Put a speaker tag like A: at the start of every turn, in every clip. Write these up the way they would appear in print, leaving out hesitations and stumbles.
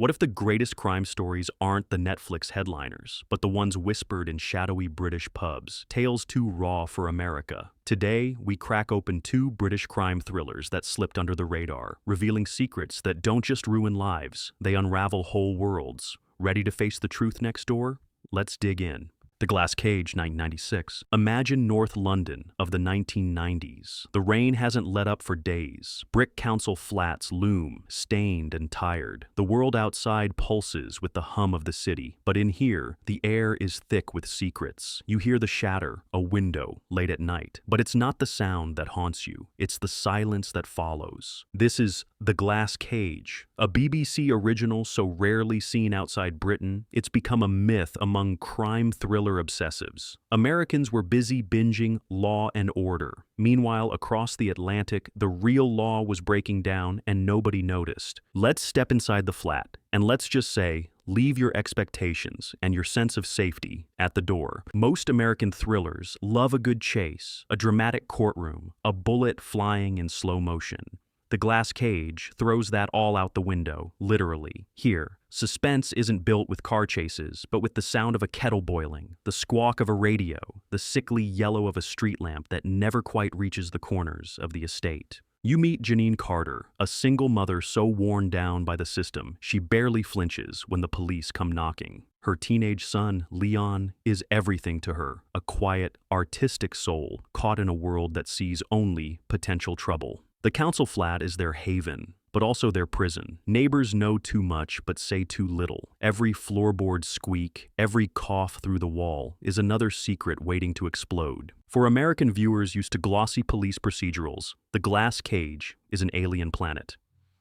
A: What if the greatest crime stories aren't the Netflix headliners, but the ones whispered in shadowy British pubs, tales too raw for America? Today, we crack open two British crime thrillers that slipped under the radar, revealing secrets that don't just ruin lives, they unravel whole worlds. Ready to face the truth next door? Let's dig in. The Glass Cage, 1996. Imagine North London of the 1990s. The rain hasn't let up for days. Brick council flats loom, stained and tired. The world outside pulses with the hum of the city. But in here, the air is thick with secrets. You hear the shatter, a window, late at night. But it's not the sound that haunts you. It's the silence that follows. This is The Glass Cage, a BBC original so rarely seen outside Britain. It's become a myth among crime thriller obsessives. Americans were busy binging Law and Order. Meanwhile, across the Atlantic, the real law was breaking down and nobody noticed. Let's step inside the flat, and let's just say, leave your expectations and your sense of safety at the door. Most American thrillers love a good chase, a dramatic courtroom, a bullet flying in slow motion. The Glass Cage throws that all out the window, literally. Here, suspense isn't built with car chases, but with the sound of a kettle boiling, the squawk of a radio, the sickly yellow of a street lamp that never quite reaches the corners of the estate. You meet Janine Carter, a single mother so worn down by the system, she barely flinches when the police come knocking. Her teenage son, Leon, is everything to her, a quiet, artistic soul caught in a world that sees only potential trouble. The council flat is their haven, but also their prison. Neighbors know too much but say too little. Every floorboard squeak, every cough through the wall is another secret waiting to explode. For American viewers used to glossy police procedurals, The Glass Cage is an alien planet.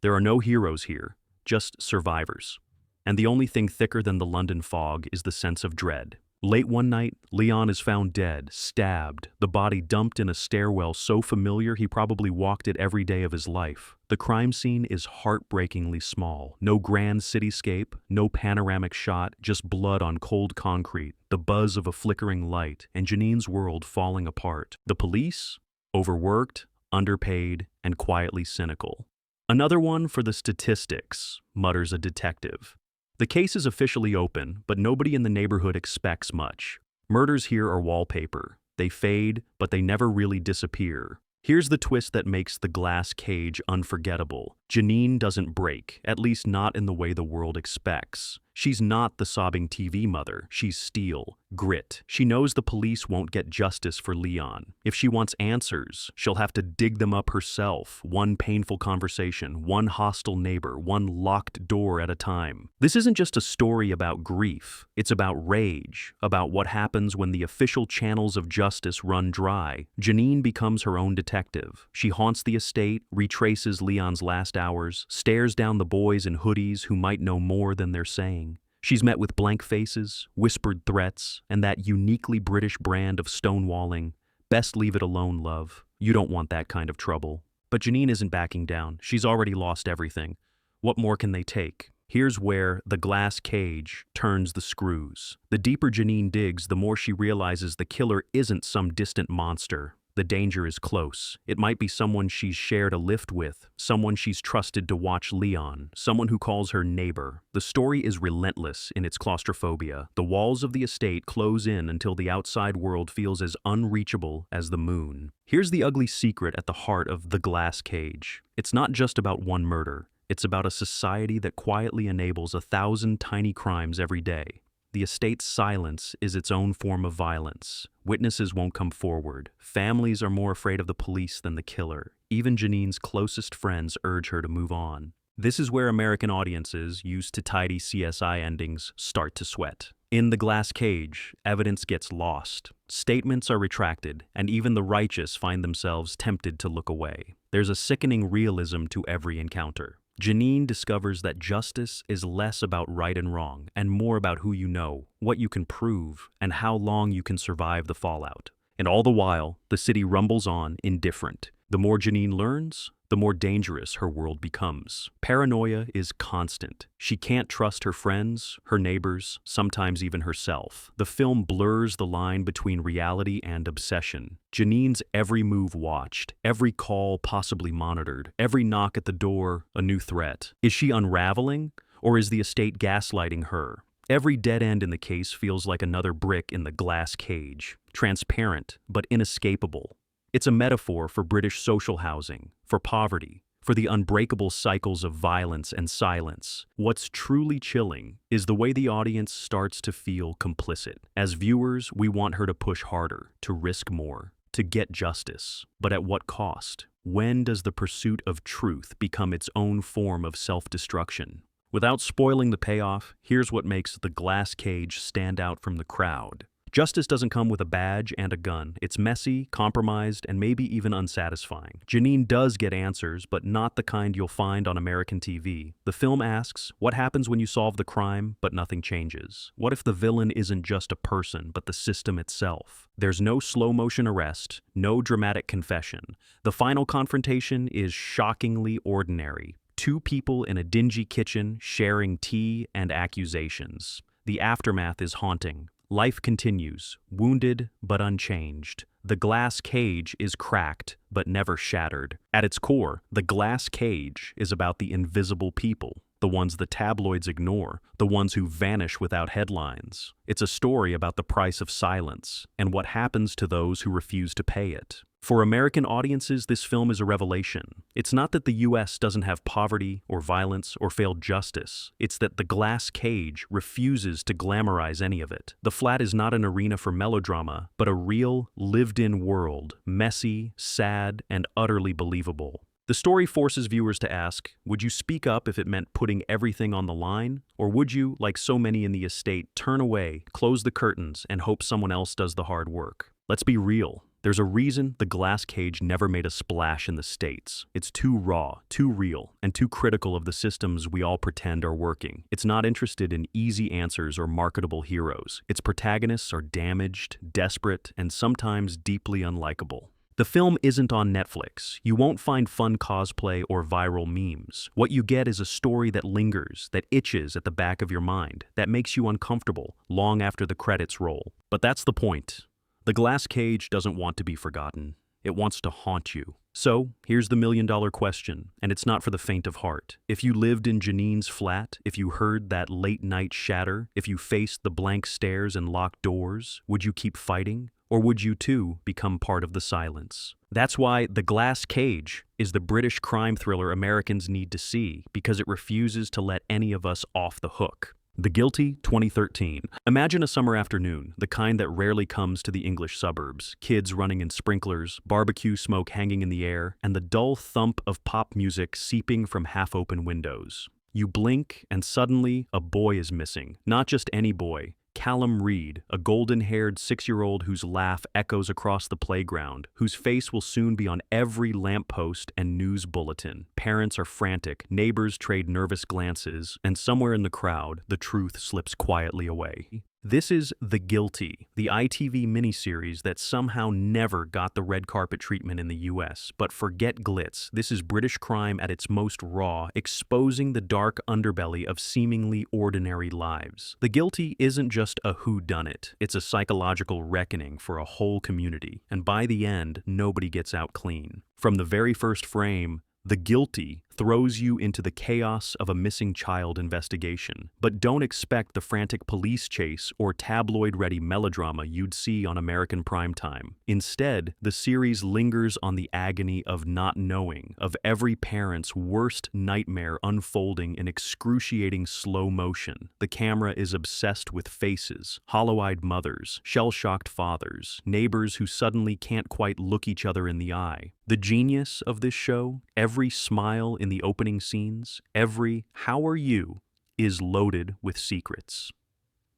A: There are no heroes here, just survivors. And the only thing thicker than the London fog is the sense of dread. Late one night, Leon is found dead, stabbed, the body dumped in a stairwell so familiar he probably walked it every day of his life. The crime scene is heartbreakingly small. No grand cityscape, no panoramic shot, just blood on cold concrete, the buzz of a flickering light, and Janine's world falling apart. The police? Overworked, underpaid, and quietly cynical. Another one for the statistics, mutters a detective. The case is officially open, but nobody in the neighborhood expects much. Murders here are wallpaper. They fade, but they never really disappear. Here's the twist that makes The Glass Cage unforgettable. Janine doesn't break, at least not in the way the world expects. She's not the sobbing TV mother. She's steel, grit. She knows the police won't get justice for Leon. If she wants answers, she'll have to dig them up herself, one painful conversation, one hostile neighbor, one locked door at a time. This isn't just a story about grief. It's about rage, about what happens when the official channels of justice run dry. Janine becomes her own detective. She haunts the estate, retraces Leon's last hours, stares down the boys in hoodies who might know more than they're saying. She's met with blank faces, whispered threats, and that uniquely British brand of stonewalling. Best leave it alone, love. You don't want that kind of trouble. But Janine isn't backing down. She's already lost everything. What more can they take? Here's where The Glass Cage turns the screws. The deeper Janine digs, the more she realizes the killer isn't some distant monster. The danger is close. It might be someone she's shared a lift with, someone she's trusted to watch Leon, someone who calls her neighbor. The story is relentless in its claustrophobia. The walls of the estate close in until the outside world feels as unreachable as the moon. Here's the ugly secret at the heart of The Glass Cage. It's not just about one murder. It's about a society that quietly enables 1,000 tiny crimes every day. The estate's silence is its own form of violence. Witnesses won't come forward. Families are more afraid of the police than the killer. Even Janine's closest friends urge her to move on. This is where American audiences, used to tidy CSI endings, start to sweat. In The Glass Cage, evidence gets lost. Statements are retracted, and even the righteous find themselves tempted to look away. There's a sickening realism to every encounter. Janine discovers that justice is less about right and wrong and more about who you know, what you can prove, and how long you can survive the fallout. And all the while, the city rumbles on indifferent. The more Janine learns, the more dangerous her world becomes. Paranoia is constant. She can't trust her friends, her neighbors, sometimes even herself. The film blurs the line between reality and obsession. Janine's every move watched, every call possibly monitored, every knock at the door a new threat. Is she unraveling? Or is the estate gaslighting her? Every dead end in the case feels like another brick in the glass cage, transparent but inescapable. It's a metaphor for British social housing, for poverty, for the unbreakable cycles of violence and silence. What's truly chilling is the way the audience starts to feel complicit. As viewers, we want her to push harder, to risk more, to get justice. But at what cost? When does the pursuit of truth become its own form of self-destruction? Without spoiling the payoff, here's what makes The Glass Cage stand out from the crowd. Justice doesn't come with a badge and a gun. It's messy, compromised, and maybe even unsatisfying. Janine does get answers, but not the kind you'll find on American TV. The film asks, what happens when you solve the crime, but nothing changes? What if the villain isn't just a person, but the system itself? There's no slow-motion arrest, no dramatic confession. The final confrontation is shockingly ordinary. Two people in a dingy kitchen sharing tea and accusations. The aftermath is haunting. Life continues, wounded but unchanged. The glass cage is cracked but never shattered. At its core, The Glass Cage is about the invisible people, the ones the tabloids ignore, the ones who vanish without headlines. It's a story about the price of silence and what happens to those who refuse to pay it. For American audiences, this film is a revelation. It's not that the US doesn't have poverty or violence or failed justice. It's that The Glass Cage refuses to glamorize any of it. The flat is not an arena for melodrama, but a real, lived-in world, messy, sad, and utterly believable. The story forces viewers to ask, would you speak up if it meant putting everything on the line? Or would you, like so many in the estate, turn away, close the curtains, and hope someone else does the hard work? Let's be real. There's a reason The Glass Cage never made a splash in the States. It's too raw, too real, and too critical of the systems we all pretend are working. It's not interested in easy answers or marketable heroes. Its protagonists are damaged, desperate, and sometimes deeply unlikable. The film isn't on Netflix. You won't find fun cosplay or viral memes. What you get is a story that lingers, that itches at the back of your mind, that makes you uncomfortable long after the credits roll. But that's the point. The Glass Cage doesn't want to be forgotten. It wants to haunt you. So, here's the million-dollar question, and it's not for the faint of heart. If you lived in Janine's flat, if you heard that late-night shatter, if you faced the blank stares and locked doors, would you keep fighting? Or would you too become part of the silence? That's why The Glass Cage is the British crime thriller Americans need to see, because it refuses to let any of us off the hook. The Guilty, 2013. Imagine a summer afternoon, the kind that rarely comes to the English suburbs. Kids running in sprinklers, barbecue smoke hanging in the air, and the dull thump of pop music seeping from half-open windows. You blink, and suddenly, a boy is missing. Not just any boy. Callum Reid, a golden-haired 6-year-old whose laugh echoes across the playground, whose face will soon be on every lamppost and news bulletin. Parents are frantic, neighbors trade nervous glances, and somewhere in the crowd, the truth slips quietly away. This is The Guilty, the ITV miniseries that somehow never got the red carpet treatment in the US. But forget glitz, this is British crime at its most raw, exposing the dark underbelly of seemingly ordinary lives. The Guilty isn't just a whodunit, it's a psychological reckoning for a whole community, and by the end, nobody gets out clean. From the very first frame, The Guilty throws you into the chaos of a missing child investigation. But don't expect the frantic police chase or tabloid-ready melodrama you'd see on American primetime. Instead, the series lingers on the agony of not knowing, of every parent's worst nightmare unfolding in excruciating slow motion. The camera is obsessed with faces, hollow-eyed mothers, shell-shocked fathers, neighbors who suddenly can't quite look each other in the eye. The genius of this show, every smile in the opening scenes, every "how are you" is loaded with secrets.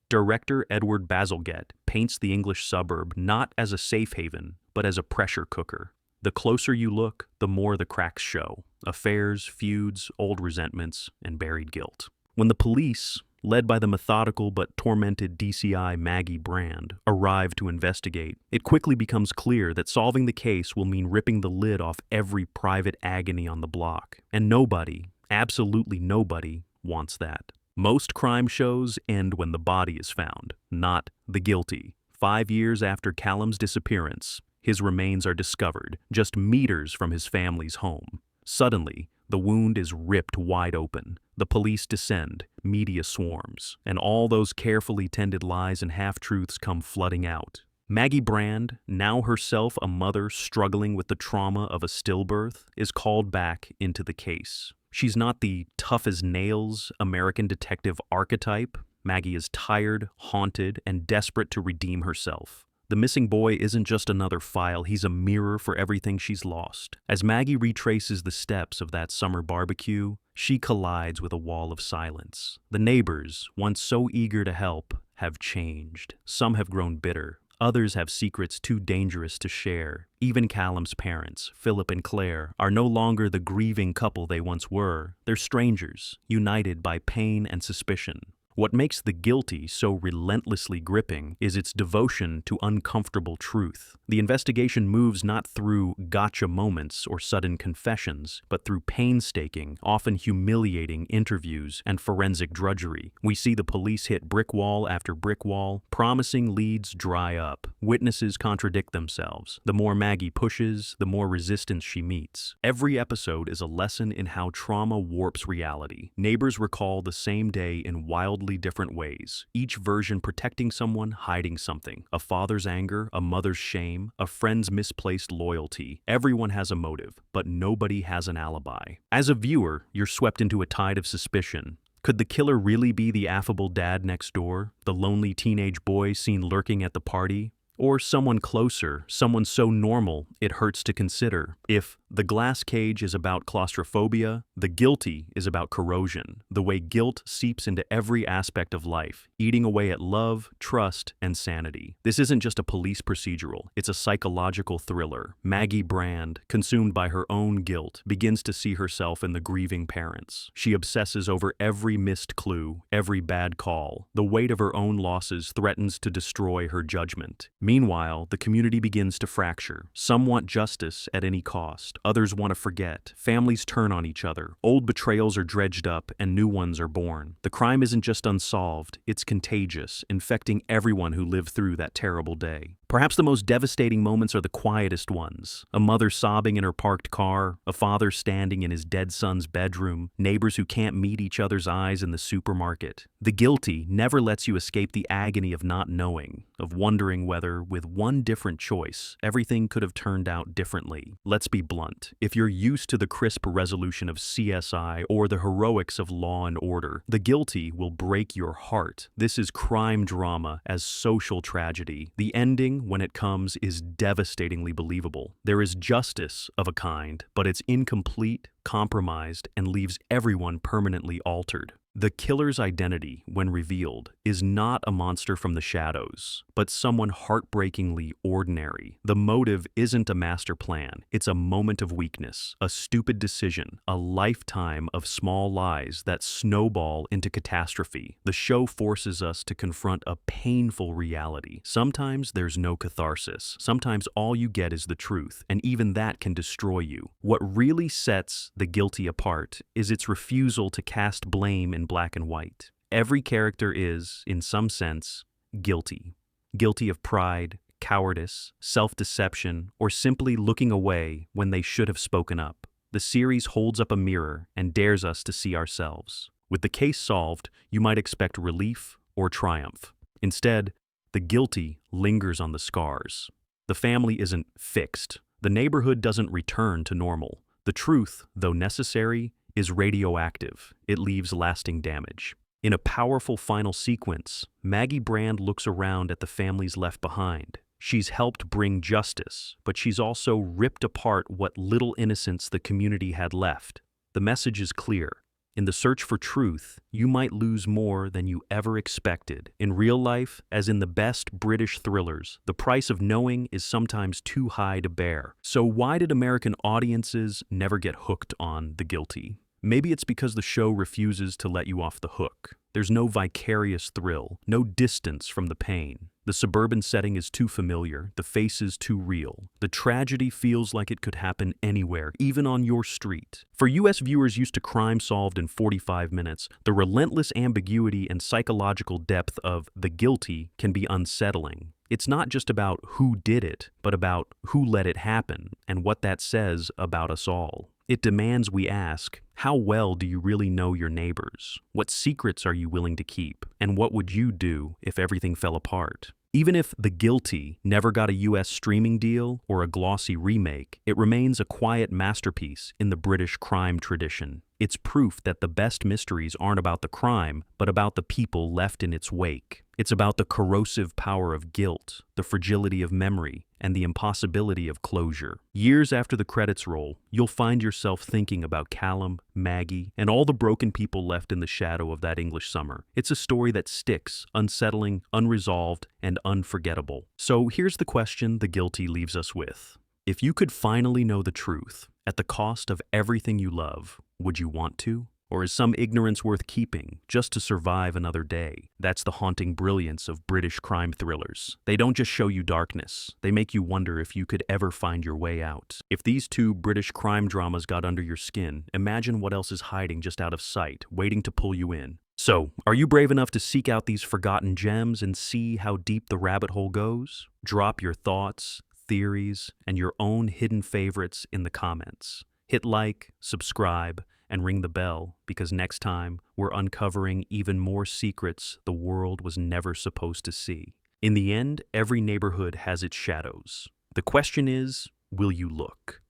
A: Director Edward Bazalgette paints the English suburb not as a safe haven, but as a pressure cooker. The closer you look, the more the cracks show. Affairs, feuds, old resentments, and buried guilt. When the police, led by the methodical but tormented DCI Maggie Brand, arrive to investigate, it quickly becomes clear that solving the case will mean ripping the lid off every private agony on the block. And nobody, absolutely nobody, wants that. Most crime shows end when the body is found, not The Guilty. 5 years after Callum's disappearance, his remains are discovered, just meters from his family's home. Suddenly, The wound is ripped wide open. The police descend, media swarms, and all those carefully tended lies and half-truths come flooding out. Maggie Brand, now herself a mother struggling with the trauma of a stillbirth, is called back into the case. She's not the tough-as-nails American detective archetype. Maggie is tired, haunted, and desperate to redeem herself. The missing boy isn't just another file, he's a mirror for everything she's lost. As Maggie retraces the steps of that summer barbecue, she collides with a wall of silence. The neighbors, once so eager to help, have changed. Some have grown bitter. Others have secrets too dangerous to share. Even Callum's parents, Philip and Claire, are no longer the grieving couple they once were. They're strangers, united by pain and suspicion. What makes The Guilty so relentlessly gripping is its devotion to uncomfortable truth. The investigation moves not through gotcha moments or sudden confessions, but through painstaking, often humiliating interviews and forensic drudgery. We see the police hit brick wall after brick wall, promising leads dry up. Witnesses contradict themselves. The more Maggie pushes, the more resistance she meets. Every episode is a lesson in how trauma warps reality. Neighbors recall the same day in wildly different ways, each version protecting someone, hiding something. A father's anger, a mother's shame, a friend's misplaced loyalty. Everyone has a motive, but nobody has an alibi. As a viewer, you're swept into a tide of suspicion. Could the killer really be the affable dad next door, the lonely teenage boy seen lurking at the party? Or someone closer, someone so normal it hurts to consider? If The Glass Cage is about claustrophobia, The Guilty is about corrosion, the way guilt seeps into every aspect of life, eating away at love, trust, and sanity. This isn't just a police procedural, it's a psychological thriller. Maggie Brand, consumed by her own guilt, begins to see herself in the grieving parents. She obsesses over every missed clue, every bad call. The weight of her own losses threatens to destroy her judgment. Meanwhile, the community begins to fracture. Some want justice at any cost. Others want to forget. Families turn on each other. Old betrayals are dredged up and new ones are born. The crime isn't just unsolved, it's contagious, infecting everyone who lived through that terrible day. Perhaps the most devastating moments are the quietest ones. A mother sobbing in her parked car, a father standing in his dead son's bedroom, neighbors who can't meet each other's eyes in the supermarket. The Guilty never lets you escape the agony of not knowing, of wondering whether, with one different choice, everything could have turned out differently. Let's be blunt. If you're used to the crisp resolution of CSI or the heroics of Law and Order, The Guilty will break your heart. This is crime drama as social tragedy. The ending, when it comes, is devastatingly believable. There is justice of a kind, but it's incomplete, compromised, and leaves everyone permanently altered. The killer's identity, when revealed, is not a monster from the shadows, but someone heartbreakingly ordinary. The motive isn't a master plan, it's a moment of weakness, a stupid decision, a lifetime of small lies that snowball into catastrophe. The show forces us to confront a painful reality. Sometimes there's no catharsis, sometimes all you get is the truth, and even that can destroy you. What really sets The Guilty apart is its refusal to cast blame in black and white. Every character is, in some sense, guilty. Guilty of pride, cowardice, self-deception, or simply looking away when they should have spoken up. The series holds up a mirror and dares us to see ourselves. With the case solved, you might expect relief or triumph. Instead, The Guilty lingers on the scars. The family isn't fixed. The neighborhood doesn't return to normal. The truth, though necessary, is radioactive. It leaves lasting damage. In a powerful final sequence, Maggie Brand looks around at the families left behind. She's helped bring justice, but she's also ripped apart what little innocence the community had left. The message is clear. In the search for truth, you might lose more than you ever expected. In real life, as in the best British thrillers, the price of knowing is sometimes too high to bear. So why did American audiences never get hooked on The Guilty? Maybe it's because the show refuses to let you off the hook. There's no vicarious thrill, no distance from the pain. The suburban setting is too familiar, the faces too real. The tragedy feels like it could happen anywhere, even on your street. For US viewers used to crime solved in 45 minutes, the relentless ambiguity and psychological depth of The Guilty can be unsettling. It's not just about who did it, but about who let it happen and what that says about us all. It demands we ask, how well do you really know your neighbors? What secrets are you willing to keep? And what would you do if everything fell apart? Even if The Guilty never got a US streaming deal or a glossy remake, it remains a quiet masterpiece in the British crime tradition. It's proof that the best mysteries aren't about the crime, but about the people left in its wake. It's about the corrosive power of guilt, the fragility of memory, and the impossibility of closure. Years after the credits roll, you'll find yourself thinking about Callum, Maggie, and all the broken people left in the shadow of that English summer. It's a story that sticks, unsettling, unresolved, and unforgettable. So here's the question The Guilty leaves us with. If you could finally know the truth, at the cost of everything you love, would you want to? Or is some ignorance worth keeping, just to survive another day? That's the haunting brilliance of British crime thrillers. They don't just show you darkness, they make you wonder if you could ever find your way out. If these two British crime dramas got under your skin, imagine what else is hiding just out of sight, waiting to pull you in. So, are you brave enough to seek out these forgotten gems and see how deep the rabbit hole goes? Drop your thoughts, theories, and your own hidden favorites in the comments. Hit like, subscribe, and ring the bell, because next time we're uncovering even more secrets the world was never supposed to see. In the end, every neighborhood has its shadows. The question is, will you look?